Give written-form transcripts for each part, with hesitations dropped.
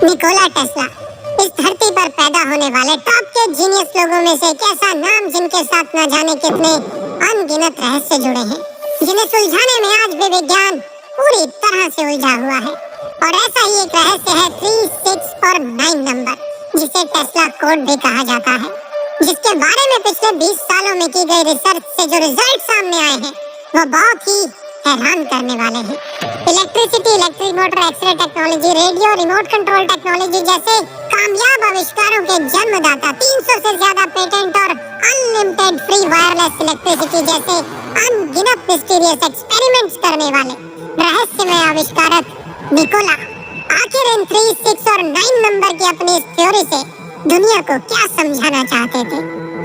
Nikola Tesla इस धरती पर पैदा होने वाले टॉप के जीनियस लोगों में से एक ऐसा नाम जिनके साथ न जाने कितने अनगिनत रहस्य जुड़े हैं, जिन्हें सुलझाने में आज भी विज्ञान पूरी तरह से उलझा हुआ है। और ऐसा ही एक रहस्य है 3, 6 और 9 नंबर, जिसे टेस्ला कोड भी कहा जाता है, जिसके बारे में पिछले 20 सालों में की गई रिसर्च से जो रिजल्ट सामने आए हैं वो बहुत ही हैरान करने वाले हैं। Electricity, electric motor, x-ray technology, radio, remote control technology जैसे कामयाब आविष्कारों के जन्मदाता, 300 से ज्यादा पेटेंट और अनलिमिटेड फ्री वायरलेस इलेक्ट्रिसिटी जैसे अनगिनत मिस्टीरियस एक्सपेरिमेंट्स करने वाले रहस्यमय आविष्कारक निकोला आखिर इन 3, 6 और 9 नंबर की अपनी इस थ्योरी से दुनिया को क्या समझाना चाहते थे?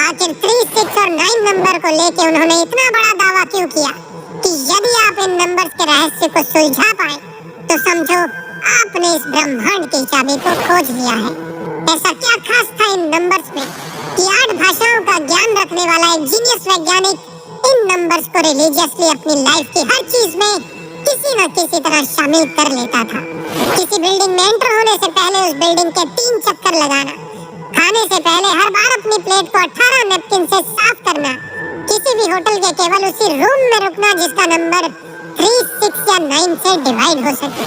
आखिर 3, 6 और 9 नंबर को लेके उन्होंने इतना बड़ा दावा क्यों किया कि यदि आप इन नंबर्स के रहस्य को सुलझा पाए तो समझो आपने इस ब्रह्मांड की चाबी को खोज लिया है। ऐसा क्या खास था इन नंबर्स में कि 8 भाषाओं का ज्ञान रखने वाला एक जीनियस वैज्ञानिक इन नंबर्स को रिलीजियसली अपनी लाइफ की हर चीज में किसी न किसी तरह शामिल कर लेता था। किसी बिल्डिंग में एंटर होने से पहले उस बिल्डिंग के 3 चक्कर लगाना, खाने से पहले हर बार अपनी प्लेट को 18 नैपकिन से साफ करना, किसी भी होटल के केवल उसी रूम में रुकना जिसका नंबर 3, 6 या 9 से डिवाइड हो सके।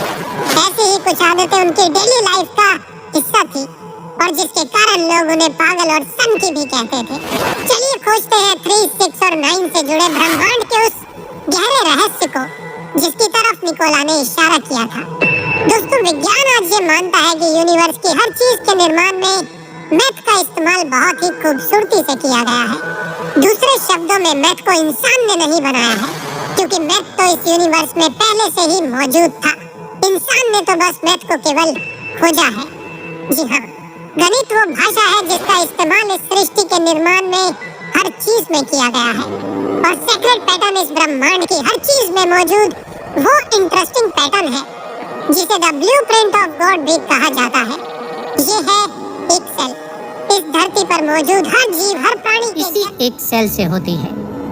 ऐसी ही कुछ आदतें उनकी डेली लाइफ का हिस्सा थी और जिसके कारण लोग उन्हें पागल और सनकी भी कहते थे। चलिए खोजते हैं 3, 6 और 9 से जुड़े ब्रह्मांड के उस गहरे रहस्य को जिसकी तरफ निकोला ने इशारा किया था। दोस्तों, विज्ञान आज ये मानता है कि यूनिवर्स की हर चीज के निर्माण में मैथ का इस्तेमाल बहुत ही खूबसूरती से किया गया है। दूसरे शब्दों में मैथ को इंसान ने नहीं बनाया है, क्योंकि मैथ तो इस यूनिवर्स में पहले से ही मौजूद था। इंसान ने तो बस मैथ को केवल खोजा है। जी हाँ, गणित वो भाषा है जिसका इस्तेमाल इस सृष्टि के निर्माण में हर चीज में किया गया है। और सेक्रेट पैटर्न इस ब्रह्मांड की हर चीज में मौजूद वो इंटरेस्टिंग पैटर्न है जिसे द ब्लूप्रिंट ऑफ गॉड भी कहा जाता है। ये है एक सेल। इस धरती पर मौजूद हर जीव, हर प्राणी इसी एक सेल से होती है।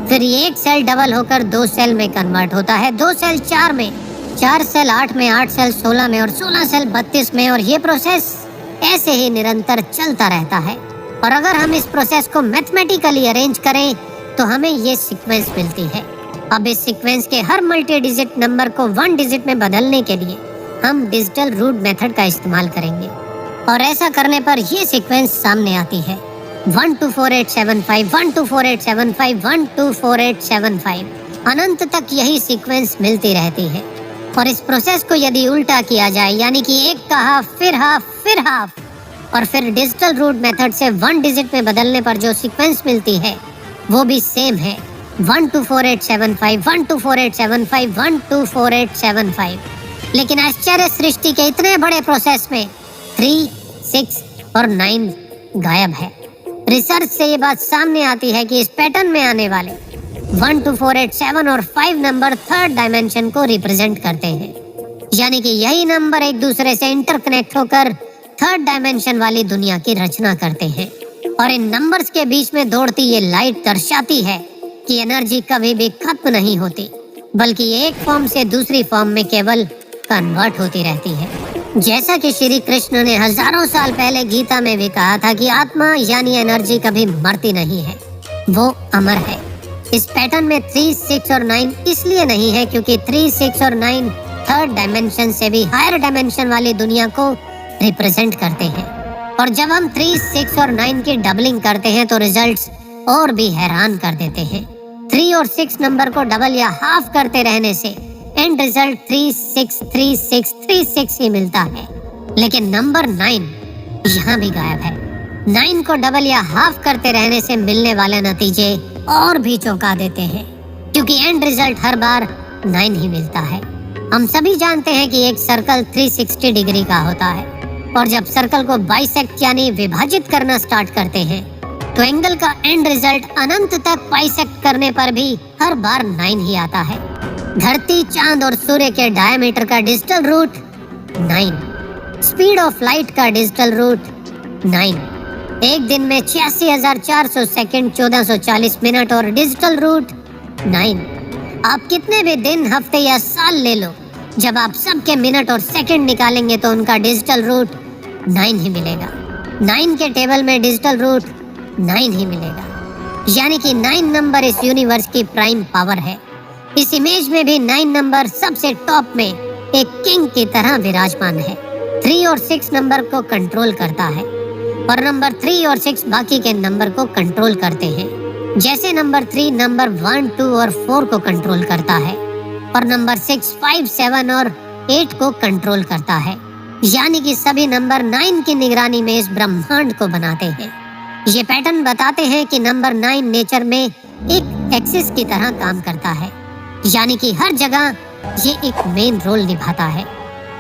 फिर ये एक सेल डबल होकर 2 सेल में कन्वर्ट होता है, 2 सेल 4 में, 4 सेल 8 में, 8 सेल 16 में और 16 सेल 32 में। और ये प्रोसेस ऐसे ही निरंतर चलता रहता है। और अगर हम इस प्रोसेस को मैथमेटिकली अरेंज करें तो हमें ये सीक्वेंस मिलती है। अब इस सीक्वेंस के हर मल्टी डिजिट नंबर को 1 डिजिट में बदलने के लिए हम डिजिटल रूट मेथड का इस्तेमाल करेंगे। और ऐसा करने पर ये सीक्वेंस सामने आती है 124875, 124875, 124875। अनंत तक यही सीक्वेंस मिलती रहती है। और इस प्रोसेस को यदि उल्टा किया जाए, यानी कि एक का हाफ, फिर हाफ, फिर हाफ, और फिर डिजिटल रूट मेथड से 1 डिजिट में बदलने पर जो सीक्वेंस मिलती है वो भी सेम है 124875, 124875, 124875। लेकिन आश्चर्य सृष्टि के इतने बड़े प्रोसेस में 3, 6 और 9 गायब है। रिसर्च से ये बात सामने आती है कि इस पैटर्न में आने वाले 1, 2, 4, 8, 7 और 5 नंबर 3rd डायमेंशन को रिप्रेजेंट करते हैं। यानी कि यही नंबर एक दूसरे से इंटरकनेक्ट होकर 3rd डायमेंशन वाली दुनिया की रचना करते हैं। और इन नंबर्स के बीच में दौड़ती ये लाइट दर्शाती है कि एनर्जी कभी भी खत्म नहीं होती, बल्कि एक फॉर्म से दूसरी फॉर्म में केवल कन्वर्ट होती रहती है। जैसा कि श्री कृष्ण ने हजारों साल पहले गीता में भी कहा था कि आत्मा यानी एनर्जी कभी मरती नहीं है, वो अमर है। इस पैटर्न में 3, 6 और 9 इसलिए नहीं है क्योंकि 3, 6 और 9 3rd डायमेंशन से भी हायर डायमेंशन वाली दुनिया को रिप्रेजेंट करते हैं। और जब हम 3, 6 और 9 की डबलिंग करते हैं तो रिजल्ट्स और भी हैरान कर देते हैं। 3 और 6 नंबर को डबल या हाफ करते रहने से एंड रिजल्ट 3, 6, 3, 6, 3, 6 ही मिलता है। लेकिन नंबर 9 यहाँ भी गायब है। 9 को डबल या हाफ करते रहने से मिलने वाले नतीजे और भी चौंका देते हैं, क्योंकि एंड रिजल्ट हर बार 9 ही मिलता है। हम सभी जानते हैं कि एक सर्कल 360 डिग्री का होता है, और जब सर्कल को बाइसेक्ट यानी विभाजित करना स्टार्ट करते हैं तो एंगल का एंड रिजल्ट अनंत तक बाइसेक्ट करने पर भी हर बार 9 ही आता है। धरती, चांद और सूर्य के डायमीटर का digital root 9, speed of light का डिजिटल रूट 9, एक दिन में 86,400 सेकंड, 1440 मिनट और डिजिटल रूट 9। आप कितने भी दिन, हफ्ते या साल ले लो, जब आप सबके मिनट और सेकंड निकालेंगे तो उनका डिजिटल रूट 9 ही मिलेगा। 9 के टेबल में डिजिटल रूट 9 ही मिलेगा। यानी कि 9 नंबर इस यूनिवर्स की प्राइम पावर है। इस इमेज में भी 9 नंबर सबसे टॉप में एक किंग की तरह विराजमान है। 3 और 6 नंबर को कंट्रोल करता है और नंबर 3 और 6 बाकी के नंबर को कंट्रोल करते हैं। जैसे नंबर 3 नंबर 1, 2 और 4 को कंट्रोल करता है और नंबर 6, 5, 7 और 8 को कंट्रोल करता है। यानी कि सभी नंबर 9 की निगरानी में इस ब्रह्मांड को बनाते हैं। ये पैटर्न बताते हैं कि नंबर 9 नेचर में एक एक्सिस की तरह काम करता है। यानी कि हर जगह ये एक मेन रोल निभाता है।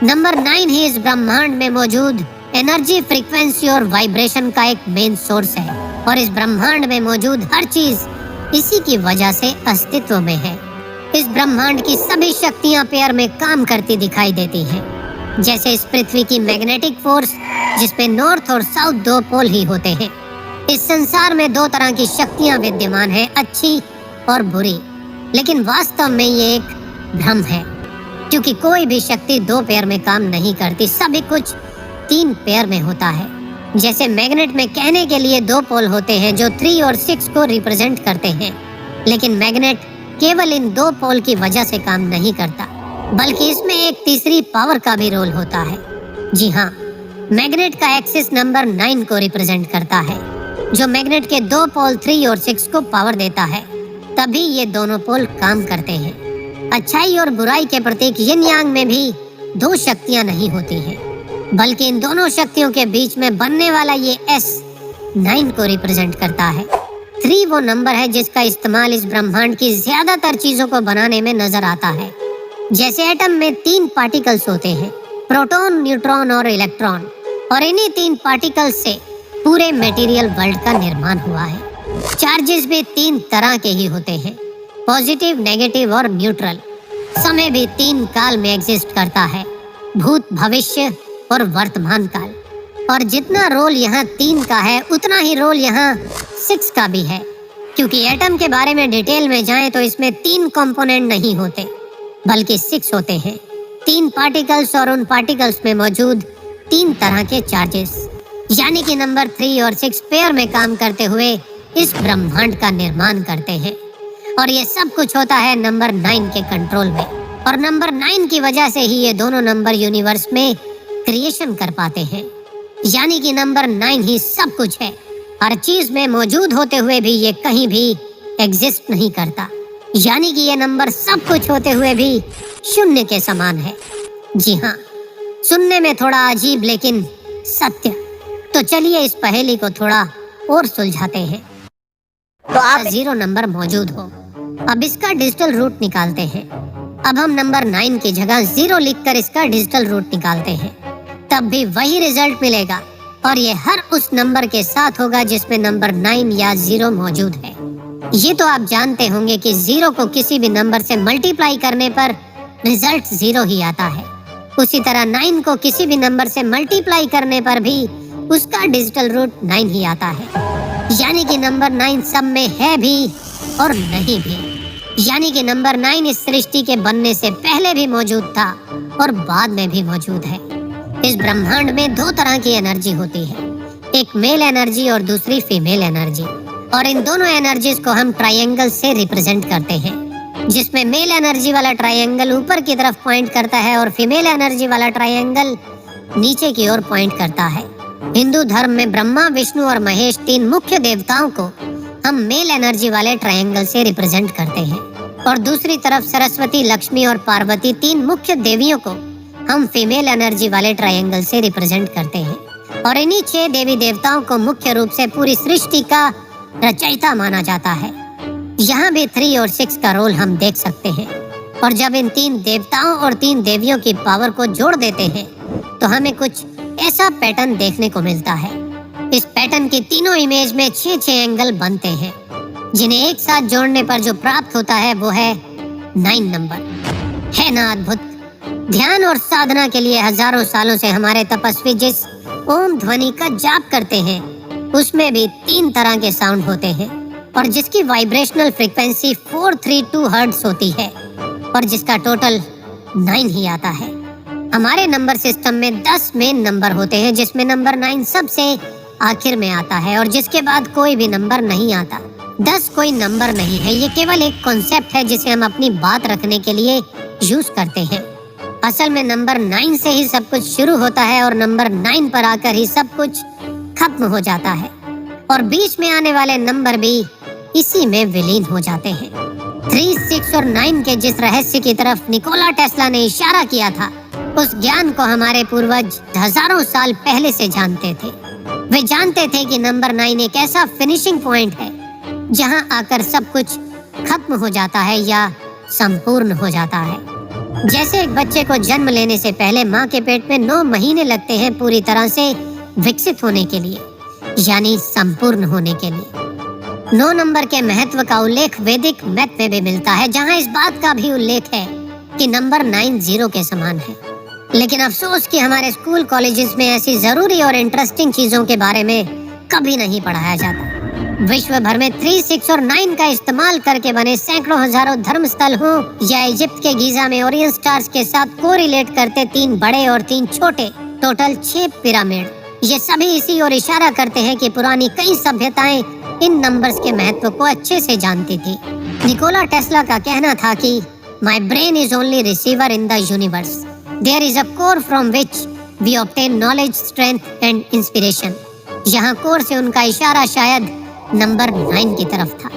नंबर 9 ही इस ब्रह्मांड में मौजूद एनर्जी, फ्रीक्वेंसी और वाइब्रेशन का एक मेन सोर्स है और इस ब्रह्मांड में मौजूद हर चीज इसी की वजह से अस्तित्व में है। इस ब्रह्मांड की सभी शक्तियां पेयर में काम करती दिखाई देती हैं। जैसे इस पृथ्वी की मैग्नेटिक फोर्स जिसमें नॉर्थ और साउथ 2 पोल ही होते हैं। इस संसार में 2 तरह की शक्तियां विद्यमान हैं, अच्छी और बुरी। लेकिन वास्तव में ये एक भ्रम है, क्योंकि कोई भी शक्ति 2 पेयर में काम नहीं करती। सभी कुछ 3 पेयर में होता है। जैसे मैग्नेट में कहने के लिए 2 पोल होते हैं जो 3 और 6 को रिप्रेजेंट करते हैं, लेकिन मैग्नेट केवल इन 2 पोल की वजह से काम नहीं करता, बल्कि इसमें एक तीसरी पावर का भी रोल होता है। जी हाँ, मैग्नेट का एक्सिस नंबर 9 को रिप्रेजेंट करता है, जो मैग्नेट के 2 पोल 3 और 6 को पावर देता है। तभी ये दोनों पोल काम करते हैं। अच्छाई और बुराई के प्रतीक यिन यांग में भी 2 शक्तियां नहीं होती हैं, बल्कि इन दोनों शक्तियों के बीच में बनने वाला ये S 9 को रिप्रेजेंट करता है। 3 वो नंबर है जिसका इस्तेमाल इस ब्रह्मांड की ज्यादातर चीजों को बनाने में नजर आता है। जैसे एटम में 3 पार्टिकल्स होते हैं, प्रोटॉन, न्यूट्रॉन और इलेक्ट्रॉन, और इन्हीं 3 पार्टिकल्स से पूरे मटेरियल वर्ल्ड का निर्माण हुआ है। चार्जेस भी 3 तरह के ही होते हैं, पॉजिटिव, नेगेटिव और न्यूट्रल। समय भी 3 काल में एग्जिस्ट करता है, भूत, भविष्य और वर्तमान काल। और जितना रोल यहाँ 3 का है, उतना ही रोल यहाँ 6 का भी है। क्योंकि एटम के बारे में डिटेल में जाएं तो इसमें 3 कंपोनेंट नहीं होते, बल्कि 6 होते हैं। 3 पार्टिकल्स और उन पार्टिकल्स में मौजूद 3 तरह के चार्जेस। यानी कि नंबर 3 और 6 पेयर में काम करते हुए इस ब्रह्मांड का निर्माण करते हैं। और ये सब कुछ होता है नंबर 9 के कंट्रोल में। और नंबर 9 की वजह से ही ये दोनों नंबर यूनिवर्स में क्रिएशन कर पाते हैं। यानी कि नंबर 9 ही सब कुछ है। हर चीज में मौजूद होते हुए भी ये कहीं भी एग्जिस्ट नहीं करता। यानी कि ये नंबर सब कुछ होते हुए भी शून्य के समान है। जी हाँ, सुनने में थोड़ा अजीब लेकिन सत्य। तो चलिए इस पहेली को थोड़ा और सुलझाते हैं। तो आप 0 नंबर मौजूद हो। अब इसका डिजिटल रूट निकालते हैं। अब हम नंबर 9 की जगह 0 लिखकर इसका डिजिटल रूट निकालते हैं, तब भी वही रिजल्ट मिलेगा। और ये हर उस नंबर के साथ होगा जिसमें नंबर 9 या 0 मौजूद है। ये तो आप जानते होंगे कि 0 को किसी भी नंबर से मल्टीप्लाई करने पर रिजल्ट 0 ही आता है। उसी तरह 9 को किसी भी नंबर से मल्टीप्लाई करने पर भी उसका डिजिटल रूट 9 ही आता है। यानी कि नंबर 9 सब में है भी और नहीं भी। यानी कि नंबर 9 इस सृष्टि के बनने से पहले भी मौजूद था और बाद में भी मौजूद है। इस ब्रह्मांड में 2 तरह की एनर्जी होती है, एक मेल एनर्जी और दूसरी फीमेल एनर्जी। और इन दोनों एनर्जीज को हम ट्रायंगल से रिप्रेजेंट करते हैं, जिसमें मेल एनर्जी वाला ट्रायंगल ऊपर की तरफ पॉइंट करता है और फीमेल एनर्जी वाला ट्रायंगल नीचे की ओर पॉइंट करता है। हिंदू धर्म में ब्रह्मा, विष्णु और महेश 3 मुख्य देवताओं को हम मेल एनर्जी वाले ट्रायंगल से रिप्रेजेंट करते हैं, और दूसरी तरफ सरस्वती, लक्ष्मी और पार्वती 3 मुख्य देवियों को हम फीमेल एनर्जी वाले ट्रायंगल से रिप्रेजेंट करते हैं। और इन्हीं 6 देवी देवताओं को मुख्य रूप से पूरी सृष्टि का रचयिता माना जाता है। यहाँ भी 3 और 6 का रोल हम देख सकते हैं। और जब इन 3 देवताओं और 3 देवियों की पावर को जोड़ देते हैं तो हमें कुछ ऐसा पैटर्न देखने को मिलता है। इस पैटर्न की तीनों इमेज में 6-6 एंगल बनते हैं, जिन्हें एक साथ जोड़ने पर जो प्राप्त होता है वो है 9 नंबर। है ना अद्भुत? ध्यान और साधना के लिए हजारों सालों से हमारे तपस्वी जिस ओम ध्वनि का जाप करते हैं, उसमें भी 3 तरह के साउंड होते हैं, और जिसकी वाइब्रेशनल फ्रीक्वेंसी 432 हर्ट्ज होती है, और जिसका टोटल 9 ही आता है। हमारे नंबर सिस्टम में 10 मेन नंबर होते हैं, जिसमें नंबर 9 सबसे आखिर में आता है और जिसके बाद कोई भी नंबर नहीं आता। 10 कोई नंबर नहीं है, ये केवल एक कॉन्सेप्ट है जिसे हम अपनी बात रखने के लिए यूज करते हैं। असल में नंबर 9 से ही सब कुछ शुरू होता है और नंबर 9 पर आकर ही सब कुछ खत्म हो जाता है और बीच में आने वाले नंबर भी इसी में विलीन हो जाते हैं। 3, 6 और 9 के जिस रहस्य की तरफ निकोला टेस्ला ने इशारा किया था, उस ज्ञान को हमारे पूर्वज हजारों साल पहले से जानते थे। वे जानते थे कि नंबर 9 एक ऐसा फिनिशिंग पॉइंट है जहां आकर सब कुछ खत्म हो जाता है या संपूर्ण हो जाता है। जैसे एक बच्चे को जन्म लेने से पहले माँ के पेट में 9 महीने लगते हैं पूरी तरह से विकसित होने के लिए, यानी संपूर्ण होने के लिए। 9 नंबर के महत्व का उल्लेख वैदिक मैथ में भी मिलता है, जहां इस बात का भी उल्लेख है कि नंबर 9 0 के समान है। लेकिन अफसोस कि हमारे स्कूल कॉलेजेस में ऐसी जरूरी और इंटरेस्टिंग चीजों के बारे में कभी नहीं पढ़ाया जाता। विश्व भर में 3, 6 और 9 का इस्तेमाल करके बने सैकड़ों हजारों धर्मस्थल हो या इजिप्ट के गीजा में ओरियन स्टार्स के साथ कोरिलेट करते 3 बड़े और 3 छोटे, टोटल 6 पिरामिड, ये सभी इसी ओर इशारा करते हैं कि पुरानी कई सभ्यताएं इन नंबर्स के महत्व को अच्छे से जानती थी। निकोला टेस्ला का कहना था कि my brain is only receiver in the universe, there is a core from which we obtain knowledge, strength and inspiration. यहाँ कोर से उनका इशारा शायद नंबर 9 की तरफ था।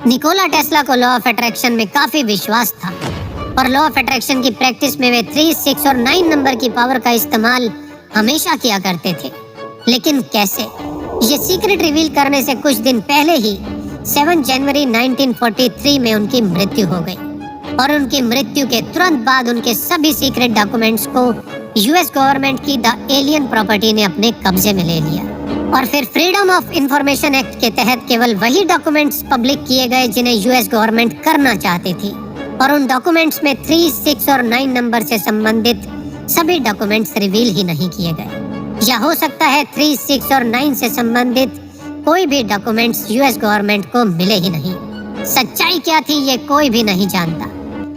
निकोला टेस्ला को लॉ ऑफ अट्रैक्शन में काफी विश्वास था और लॉ ऑफ अट्रैक्शन की प्रैक्टिस में वे 3, 6 और 9 नंबर की पावर का इस्तेमाल हमेशा किया करते थे। लेकिन कैसे? ये सीक्रेट रिवील करने से कुछ दिन पहले ही 7 जनवरी 1943 में उनकी मृत्यु हो गई और उनकी मृत्यु के तुरंत बाद उनके सभी सीक्रेट डॉक्यूमेंट्स को यूएस गवर्नमेंट की द एलियन प्रॉपर्टी ने अपने कब्जे में ले लिया और फिर फ्रीडम ऑफ इंफॉर्मेशन एक्ट के तहत केवल वही डॉक्यूमेंट्स पब्लिक किए गए जिन्हें यूएस गवर्नमेंट करना चाहती थी और उन डॉक्यूमेंट्स में 3, 6 और 9 नंबर से संबंधित सभी डॉक्यूमेंट्स रिवील ही नहीं किए गए। या हो सकता है 3, 6 और 9 से संबंधित कोई भी डॉक्यूमेंट्स यूएस गवर्नमेंट को मिले ही नहीं। सच्चाई क्या थी ये कोई भी नहीं जानता,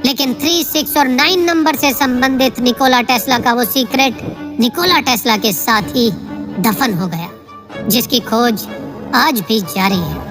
लेकिन 3, 6 और 9 नंबर से संबंधित निकोला टेस्ला का वो सीक्रेट निकोला टेस्ला के साथ ही दफन हो गया, जिसकी खोज आज भी जारी है।